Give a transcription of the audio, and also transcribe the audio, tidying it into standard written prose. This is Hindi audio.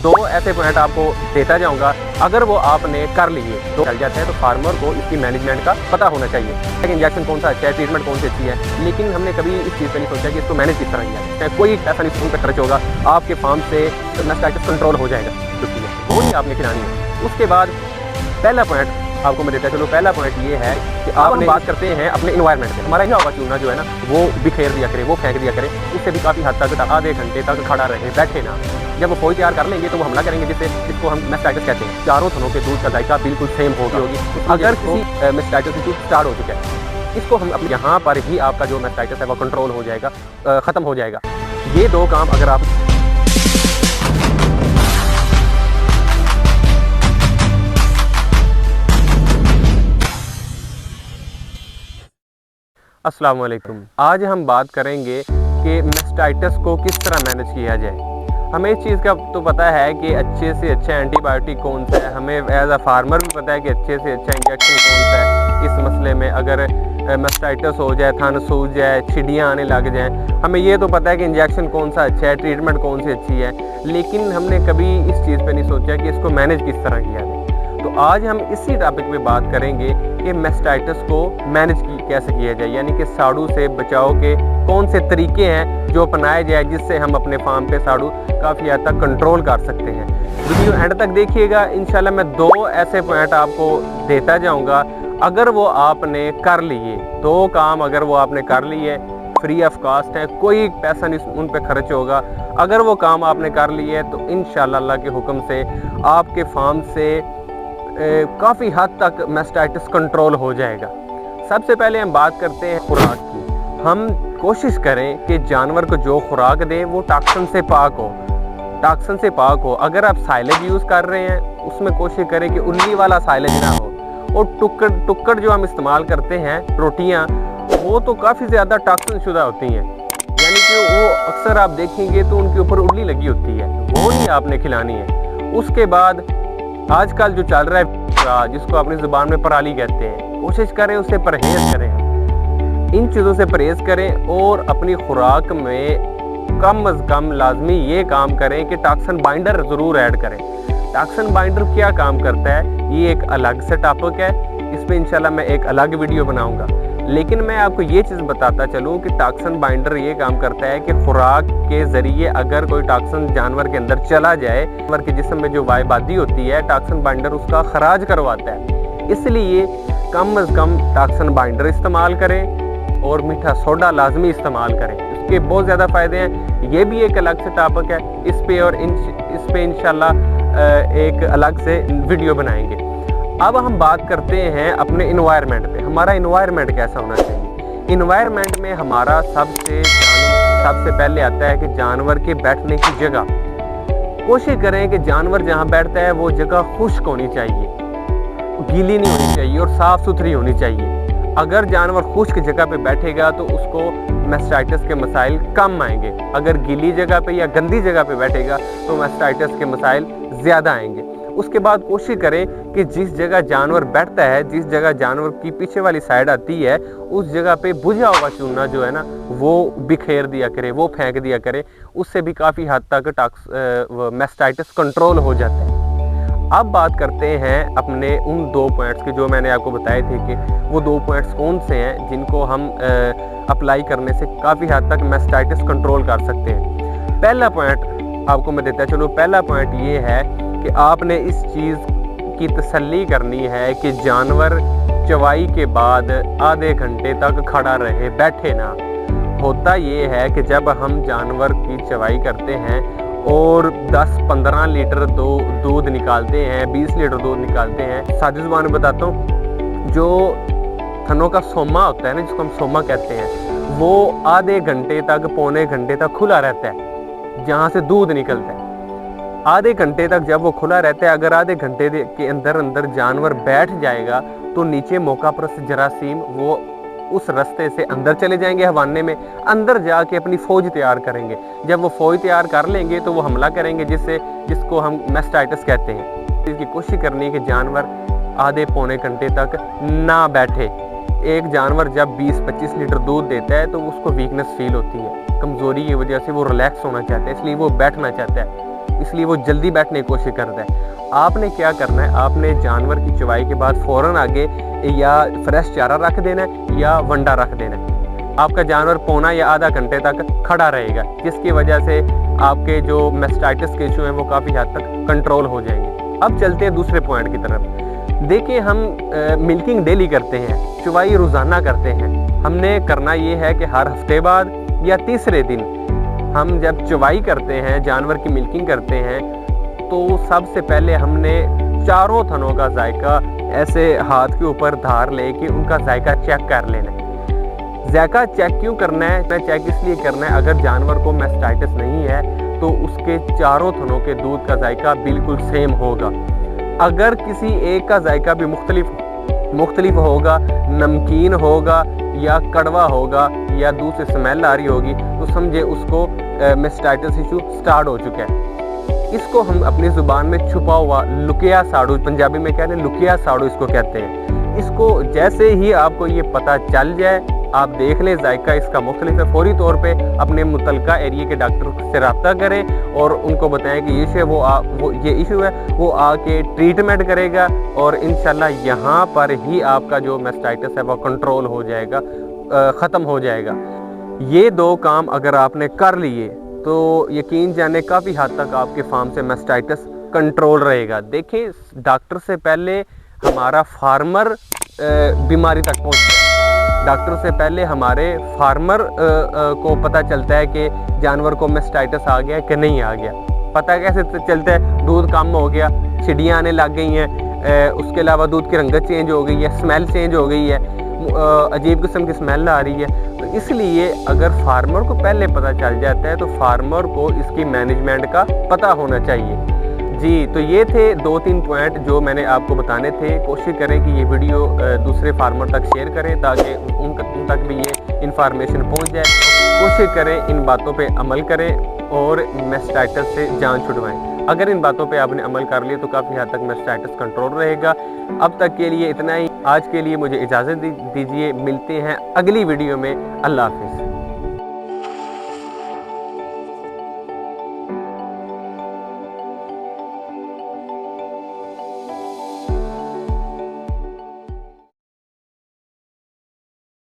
दो ऐसे पॉइंट आपको देता जाऊंगा, अगर वो आपने कर लिए तो चल जाता है। तो फार्मर को इसकी मैनेजमेंट का पता होना चाहिए कि इंजेक्शन कौन सा अच्छा है, ट्रीटमेंट कौन सी अच्छी है। लेकिन हमने कभी इस चीज़ पे नहीं सोचा कि इसको मैनेज किस तरह किया है। कोई पैसा नहीं उन पर खर्च होगा, आपके फार्म से मैस्टाइटिस कंट्रोल हो जाएगा, वो ही आपने खिलानी है। उसके बाद पहला पॉइंट आपको मैं देता चलो। पहला पॉइंट ये है कि आपने बात करते हैं अपने इन्वायरमेंट से। हमारा क्या चूना जो है ना, वो बिखेर दिया करे, वो फेंक दिया करे, उससे भी काफ़ी हद तक आधे घंटे तक खड़ा रहे, बैठे ना। जब वो फोई तैयार कर लेंगे तो वो हमला करेंगे, जिसको हम मैस्टाइटिस कहते हैं। चारों थनों के दूध का जायका बिल्कुल सेम होगी। अगर किसी मैस्टाइटिस इशू स्टार्ट हो चुका है, इसको हम अब यहाँ पर ही आपका जो मैस्टाइटिस है वो कंट्रोल हो जाएगा, ख़त्म हो जाएगा। ये दो काम अगर आप अस्सलाम वालेकुम। आज हम बात करेंगे कि मैस्टाइटिस को किस तरह मैनेज किया जाए। हमें इस चीज़ का तो पता है कि अच्छे से अच्छा एंटीबायोटिक कौन सा है, हमें एज अ फार्मर भी पता है कि अच्छे से अच्छा इंजेक्शन कौन सा है इस मसले में। अगर मैस्टाइटिस हो जाए, थन सूज जाए, छिड़ियाँ आने लग जाएँ, हमें ये तो पता है कि इंजेक्शन कौन सा अच्छा है, ट्रीटमेंट कौन सी अच्छी है। लेकिन हमने कभी इस चीज़ पर नहीं सोचा कि इसको मैनेज किस तरह किया जाए। तो आज हम इसी टॉपिक पे बात करेंगे कि मैस्टाइटिस को मैनेज कैसे किया जाए, यानी कि साड़ू से बचाव के कौन से तरीके हैं जो अपनाए जाए, जिससे हम अपने फार्म पे साड़ू काफ़ी हद तक कंट्रोल कर सकते हैं। वीडियो एंड तक देखिएगा, इंशाल्लाह मैं दो ऐसे पॉइंट आपको देता जाऊंगा। अगर वो आपने कर लिए, दो काम अगर वो आपने कर लिए, फ्री ऑफ कास्ट है, कोई पैसा नहीं उन पर खर्च होगा। अगर वो काम आपने कर लिए तो इंशाल्लाह अल्लाह के हुक्म से आपके फार्म से काफ़ी हद तक मैस्टाइटिस कंट्रोल हो जाएगा। सबसे पहले हम बात करते हैं खुराक की। हम कोशिश करें कि जानवर को जो खुराक दें वो टॉक्सिन से पाक हो, टॉक्सिन से पाक हो। अगर आप साइलेज यूज़ कर रहे हैं उसमें कोशिश करें कि उल्ली वाला साइलेज ना हो। और टुक्कड़ जो हम इस्तेमाल करते हैं, रोटियां, वो तो काफ़ी ज़्यादा टॉक्सिन शुदा होती हैं, यानी कि वो अक्सर आप देखेंगे तो उनके ऊपर उल्ली लगी होती है, वो नहीं आपने खिलानी है। उसके बाद आजकल जो चल रहा है, जिसको अपनी ज़ुबान में पराली कहते हैं, कोशिश करें उससे परहेज़ करें, इन चीज़ों से परहेज़ करें। और अपनी खुराक में कम अज़ कम लाजमी ये काम करें कि टॉक्सिन बाइंडर ज़रूर ऐड करें। टॉक्सिन बाइंडर क्या काम करता है, ये एक अलग से टॉपिक है, इस पर इंशाल्लाह मैं एक अलग वीडियो बनाऊँगा। लेकिन मैं आपको ये चीज़ बताता चलूँ कि टॉक्सिन बाइंडर ये काम करता है कि खुराक के ज़रिए अगर कोई टॉक्सिन जानवर के अंदर चला जाए, जानवर के जिस्म में जो वायबादी होती है, टॉक्सिन बाइंडर उसका खराज करवाता है। इसलिए कम अज़ कम टॉक्सिन बाइंडर इस्तेमाल करें और मीठा सोडा लाजमी इस्तेमाल करें। इसके बहुत ज़्यादा फ़ायदे हैं, ये भी एक अलग से टॉपिक है, इस पे इंशाल्लाह एक अलग से वीडियो बनाएंगे। अब हम बात करते हैं अपने इन्वायरमेंट पे। हमारा इन्वायरमेंट कैसा होना चाहिए। इन्वायरमेंट में हमारा सबसे पहले आता है कि जानवर के बैठने की जगह। कोशिश करें कि जानवर जहाँ बैठता है वो जगह खुश्क होनी चाहिए, गीली नहीं होनी चाहिए और साफ़ सुथरी होनी चाहिए। अगर जानवर खुश्क जगह पे बैठेगा तो उसको मैस्टाइटिस के मसाइल कम आएंगे। अगर गीली जगह पे या गंदी जगह पे बैठेगा तो मैस्टाइटिस के मसाइल ज़्यादा आएंगे। उसके बाद कोशिश करें कि जिस जगह जानवर बैठता है, जिस जगह जानवर की पीछे वाली साइड आती है, उस जगह पे बुझा हुआ चूना जो है ना वो बिखेर दिया करे, वो फेंक दिया करे। उससे भी काफ़ी हद तक मैस्टाइटिस कंट्रोल हो जाता है। अब बात करते हैं अपने उन दो पॉइंट्स की जो मैंने आपको बताए थे कि वो दो पॉइंट्स कौन से हैं जिनको हम अप्लाई करने से काफ़ी हद तक मैस्टाइटिस कंट्रोल कर सकते हैं। पहला पॉइंट आपको मैं देता चलूँ। पहला पॉइंट ये है कि आपने इस चीज़ की तसल्ली करनी है कि जानवर चवाई के बाद आधे घंटे तक खड़ा रहे, बैठे ना। होता ये है कि जब हम जानवर की चवाई करते हैं और 10-15 लीटर दूध निकालते हैं, 20 लीटर दूध निकालते हैं, सादी ज़ुबान में बताता हूँ, जो थनों का सोमा होता है ना, जिसको हम सोमा कहते हैं, वो आधे घंटे तक, पौने घंटे तक खुला रहता है, जहाँ से दूध निकलता है। आधे घंटे तक जब वो खुला रहता है, अगर आधे घंटे के अंदर जानवर बैठ जाएगा तो नीचे मौकापरस्त जरासीम वो उस रास्ते से अंदर चले जाएंगे, हवाने में अंदर जाके अपनी फ़ौज तैयार करेंगे। जब वो फ़ौज तैयार कर लेंगे तो वो हमला करेंगे, जिसको हम मैस्टाइटिस कहते हैं। इसकी कोशिश करनी है कि जानवर आधे पौने घंटे तक ना बैठे। एक जानवर जब 20-25 लीटर दूध देता है तो उसको वीकनेस फील होती है, कमज़ोरी की वजह से वो रिलैक्स होना चाहता है, इसलिए वो बैठना चाहता है। इसलिए वो जल्दी बैठने की कोशिश करता है। आपने क्या करना है, आपने जानवर की चवाई के बाद फ़ौरन आगे या फ्रेश चारा रख देना है या वंडा रख देना है। आपका जानवर पौना या आधा घंटे तक खड़ा रहेगा, जिसकी वजह से आपके जो मैस्टाइटिस के इशू हैं वो काफ़ी हद तक कंट्रोल हो जाएंगे। अब चलते हैं दूसरे पॉइंट की तरफ। देखिए, हम मिल्किंग डेली करते हैं, चवाई रोज़ाना करते हैं। हमने करना ये है कि हर हफ्ते बाद या तीसरे दिन हम जब चवाई करते हैं, जानवर की मिल्किंग करते हैं, तो सबसे पहले हमने चारों थनों का जायका ऐसे हाथ के ऊपर धार लेके उनका जायका चेक कर लेना है। जायका चेक क्यों करना है? चेक इसलिए करना है, अगर जानवर को मैस्टाइटिस नहीं है तो उसके चारों थनों के दूध का जायका बिल्कुल सेम होगा। अगर किसी एक का जायका भी मुख्तलिफ होगा, नमकीन होगा या कड़वा होगा या दूध से स्मेल आ रही होगी, तो समझे उसको मैस्टाइटिस इशू स्टार्ट हो चुका है। इसको हम अपनी ज़ुबान में छुपा हुआ लुकिया साड़ू, पंजाबी में कहते हैं लुकिया साड़ू इसको कहते हैं। इसको जैसे ही आपको ये पता चल जाए, आप देख लें जायका इसका मुख्तलिफ है, फौरी तौर पे अपने मुतलका एरिया के डॉक्टर से रब्ता करें और उनको बताएं कि ये इशू है, वो आके ट्रीटमेंट करेगा और इंशाल्लाह यहाँ पर ही आपका जो मैस्टाइटिस है वो कंट्रोल हो जाएगा, ख़त्म हो जाएगा। ये दो काम अगर आपने कर लिए तो यकीन जाने काफ़ी हद तक आपके फार्म से मैस्टाइटिस कंट्रोल रहेगा। देखें, डॉक्टर से पहले हमारा फार्मर बीमारी तक पहुंचता है। डॉक्टर से पहले हमारे फार्मर को पता चलता है कि जानवर को मैस्टाइटिस आ गया कि नहीं आ गया। पता कैसे चलता है? दूध कम हो गया, छिड़ियाँ आने लग गई हैं, उसके अलावा दूध की रंगत चेंज हो गई है, स्मेल चेंज हो गई है, अजीब किस्म की स्मेल आ रही है। तो इसलिए अगर फार्मर को पहले पता चल जाता है तो फार्मर को इसकी मैनेजमेंट का पता होना चाहिए। जी, तो ये थे 2-3 पॉइंट जो मैंने आपको बताने थे। कोशिश करें कि ये वीडियो दूसरे फार्मर तक शेयर करें ताकि उन तक भी ये इन्फॉर्मेशन पहुंच जाए। कोशिश करें इन बातों पे अमल करें और मैस्टाइटिस से जान छुड़वाएं। अगर इन बातों पे आपने अमल कर लिया तो काफ़ी हद तक मैस्टाइटिस कंट्रोल रहेगा। अब तक के लिए इतना ही। आज के लिए मुझे इजाज़त दीजिए, मिलते हैं अगली वीडियो में। अल्लाह हाफिज़।